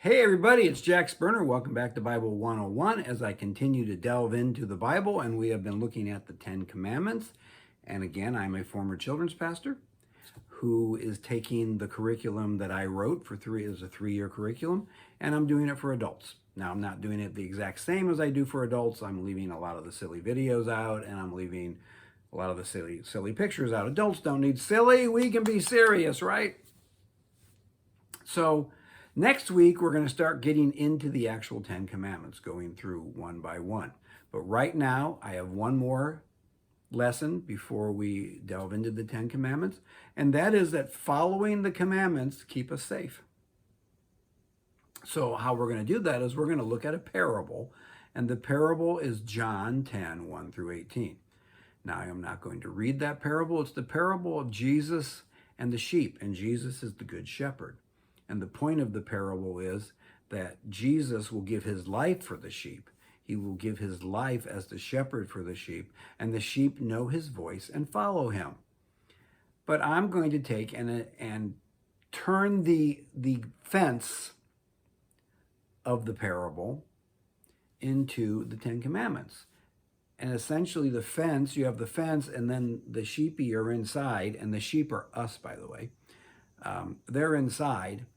Hey everybody, it's Jack Sperner. Welcome back to Bible 101 as I continue to delve into the Bible, and we have been looking at the Ten Commandments. And again, I'm a former children's pastor who is taking the curriculum that I wrote for as a 3-year curriculum, and I'm doing it for adults. Now, I'm not doing it the exact same as I do for adults. I'm leaving a lot of the silly videos out, and I'm leaving a lot of the silly pictures out. Adults don't need silly. We can be serious, right? So next week, we're going to start getting into the actual 10 Commandments, going through one by one. But right now, I have one more lesson before we delve into the 10 Commandments, and that is that following the commandments keep us safe. So how we're going to do that is we're going to look at a parable, and the parable is John 10, 1 through 18. Now, I'm not going to read that parable. It's the parable of Jesus and the sheep, and Jesus is the good shepherd. And the point of the parable is that Jesus will give his life for the sheep. He will give his life as the shepherd for the sheep, and the sheep know his voice and follow him. But I'm going to take and turn the fence of the parable into the 10 Commandments. And essentially the fence, you have the fence, and then the sheepy are inside, and the sheep are us, by the way. They're inside.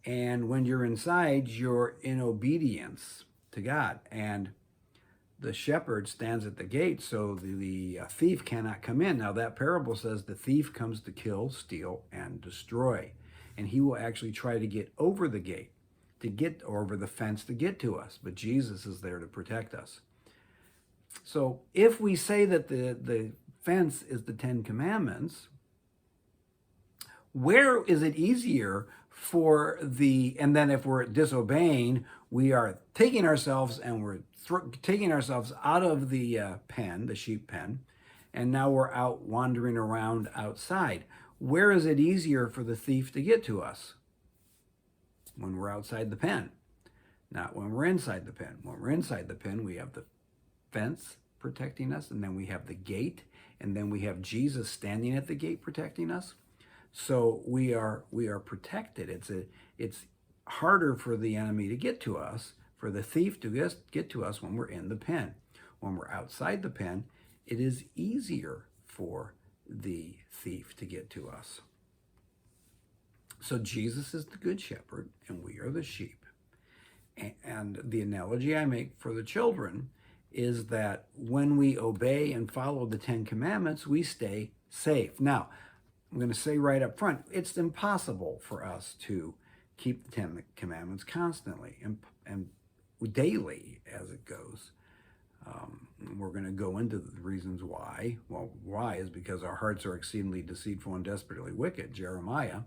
And when you're inside, you're in obedience to God. And the shepherd stands at the gate, so the thief cannot come in. Now, that parable says the thief comes to kill, steal, and destroy. And he will actually try to get over the gate, to get over the fence to get to us. But Jesus is there to protect us. So if we say that the fence is the 10 Commandments, where is it easier for and then if we're disobeying, we are taking ourselves and we're taking ourselves out of the pen, the sheep pen, and now we're out wandering around outside. Where is it easier for the thief to get to us? When we're outside the pen, not when we're inside the pen. When we're inside the pen, we have the fence protecting us, and then we have the gate, and then we have Jesus standing at the gate protecting us. So we are protected. It's harder for the enemy to get to us, for the thief to get to us when we're in the pen. When we're outside the pen, it is easier for the thief to get to us. So Jesus is the good shepherd, and we are the sheep. And the analogy I make for the children is that when we obey and follow the 10 Commandments, we stay safe. Now, I'm going to say right up front, it's impossible for us to keep the 10 Commandments constantly and daily as it goes. We're going to go into the reasons why. Well, why is because our hearts are exceedingly deceitful and desperately wicked, Jeremiah.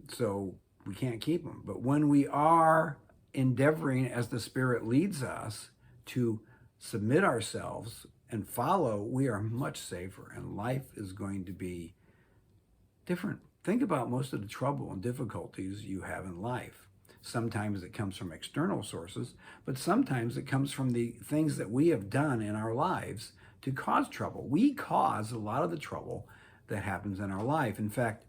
So we can't keep them. But when we are endeavoring, as the Spirit leads us, to submit ourselves and follow, we are much safer, and life is going to be different. Think about most of the trouble and difficulties you have in life. Sometimes it comes from external sources, but sometimes it comes from the things that we have done in our lives to cause trouble. We cause a lot of the trouble that happens in our life. In fact,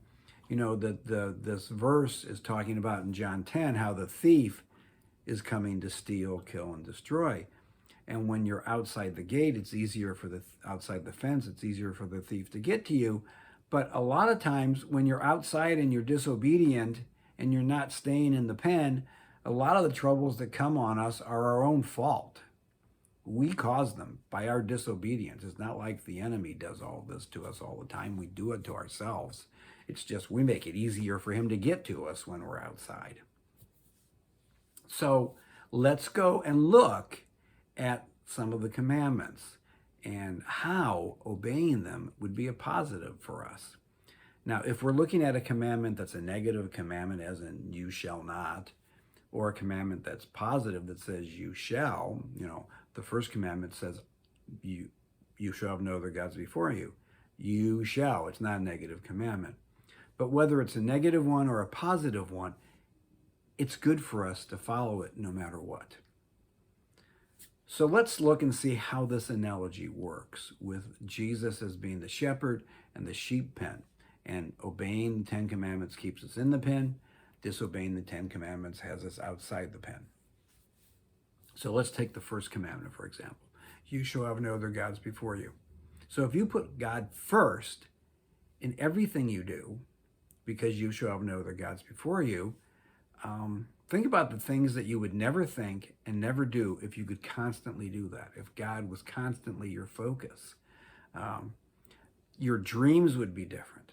you know, this verse is talking about in John 10 how the thief is coming to steal, kill, and destroy. And when you're outside the gate, it's easier for outside the fence, it's easier for the thief to get to you. But a lot of times when you're outside and you're disobedient and you're not staying in the pen, a lot of the troubles that come on us are our own fault. We cause them by our disobedience. It's not like the enemy does all this to us all the time. We do it to ourselves. It's just we make it easier for him to get to us when we're outside. So let's go and look at some of the commandments and how obeying them would be a positive for us. Now, if we're looking at a commandment that's a negative commandment, as in you shall not, or a commandment that's positive that says you shall, you know, the first commandment says you shall have no other gods before you. You shall. It's not a negative commandment. But whether it's a negative one or a positive one, it's good for us to follow it no matter what. So let's look and see how this analogy works with Jesus as being the shepherd and the sheep pen. And obeying the 10 Commandments keeps us in the pen. Disobeying the Ten Commandments has us outside the pen. So let's take the first commandment, for example. You shall have no other gods before you. So if you put God first in everything you do, because you shall have no other gods before you, think about the things that you would never think and never do if you could constantly do that, if God was constantly your focus. Your dreams would be different.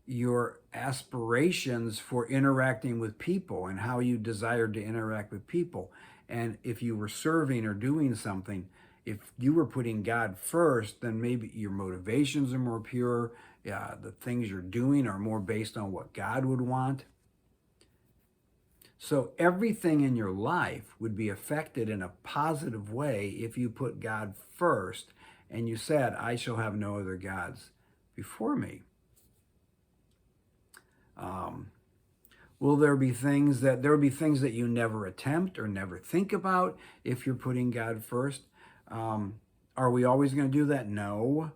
Your aspirations for interacting with people and how you desired to interact with people. And if you were serving or doing something, if you were putting God first, then maybe your motivations are more pure. The things you're doing are more based on what God would want. So everything in your life would be affected in a positive way if you put God first and you said, I shall have no other gods before me. Will there be things that you never attempt or never think about if you're putting God first? Are we always going to do that? No.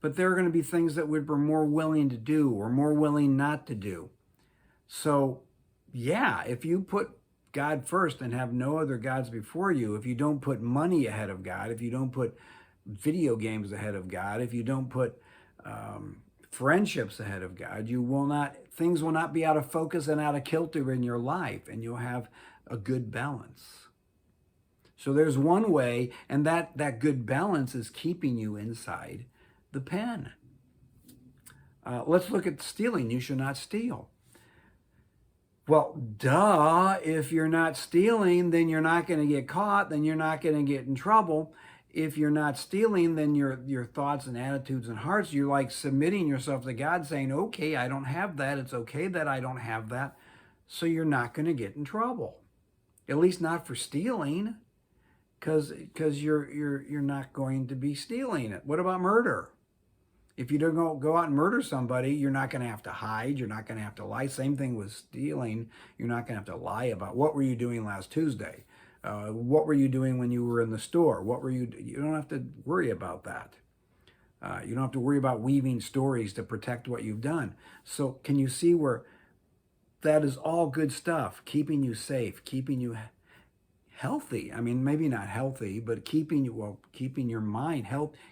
But there are going to be things that we're more willing to do or more willing not to do. So, yeah, if you put God first and have no other gods before you, if you don't put money ahead of God, if you don't put video games ahead of God, if you don't put friendships ahead of God, things will not be out of focus and out of kilter in your life, and you'll have a good balance. So there's one way, and that good balance is keeping you inside the pen. Let's look at stealing. You should not steal. Well, duh, if you're not stealing, then you're not going to get caught, then you're not going to get in trouble. If you're not stealing, then your thoughts and attitudes and hearts, you're like submitting yourself to God, saying, okay, I don't have that. It's okay that I don't have that. So you're not going to get in trouble. At least not for stealing, because you're not going to be stealing it. What about murder? If you don't go out and murder somebody, you're not going to have to hide. You're not going to have to lie. Same thing with stealing. You're not going to have to lie about what were you doing last Tuesday? What were you doing when you were in the store? You don't have to worry about that. You don't have to worry about weaving stories to protect what you've done. So can you see where that is all good stuff, keeping you safe, keeping you healthy. I mean, maybe not healthy, but keeping your mind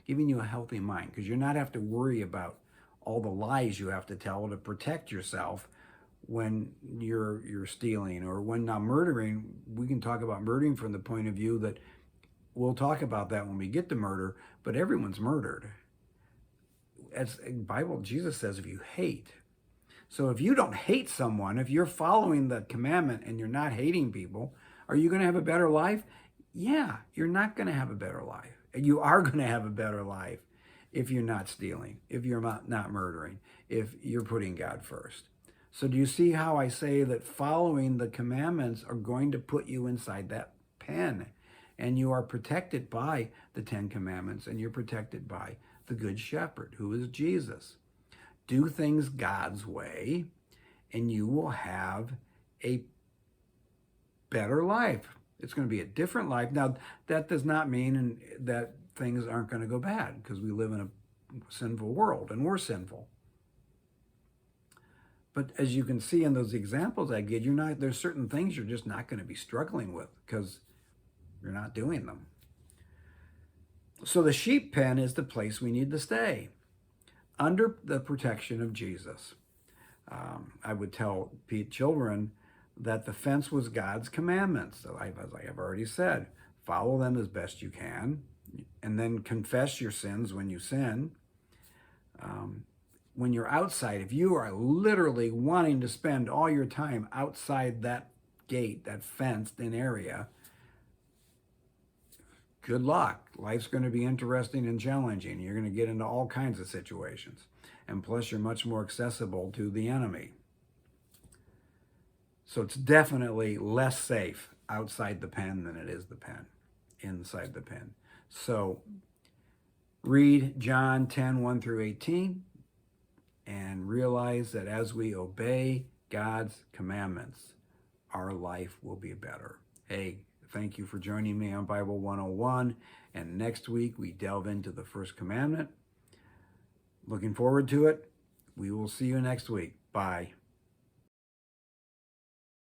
giving you a healthy mind, because you're not have to worry about all the lies you have to tell to protect yourself when you're stealing or when not murdering. We can talk about murdering from the point of view that we'll talk about that when we get to murder, but everyone's murdered. As in Bible, Jesus says, if you hate. So if you don't hate someone, if you're following the commandment and you're not hating people, are you going to have a better life? Yeah, you're not going to have a better life. You are going to have a better life if you're not stealing, if you're not murdering, if you're putting God first. So do you see how I say that following the commandments are going to put you inside that pen, and you are protected by the Ten Commandments, and you're protected by the Good Shepherd, who is Jesus. Do things God's way, and you will have a better life. It's going to be a different life. Now, that does not mean that things aren't going to go bad, because we live in a sinful world, and we're sinful. But as you can see in those examples I give, there's certain things you're just not going to be struggling with because you're not doing them. So the sheep pen is the place we need to stay, under the protection of Jesus. I would tell children that the fence was God's commandments. So as I have already said, follow them as best you can, and then confess your sins when you sin. When you're outside, if you are literally wanting to spend all your time outside that gate, that fenced-in area, good luck. Life's going to be interesting and challenging. You're going to get into all kinds of situations. And plus, you're much more accessible to the enemy. So it's definitely less safe outside the pen than it is the pen, inside the pen. So read John 10:1-18, and realize that as we obey God's commandments, our life will be better. Hey, thank you for joining me on Bible 101. And next week, we delve into the first commandment. Looking forward to it. We will see you next week. Bye.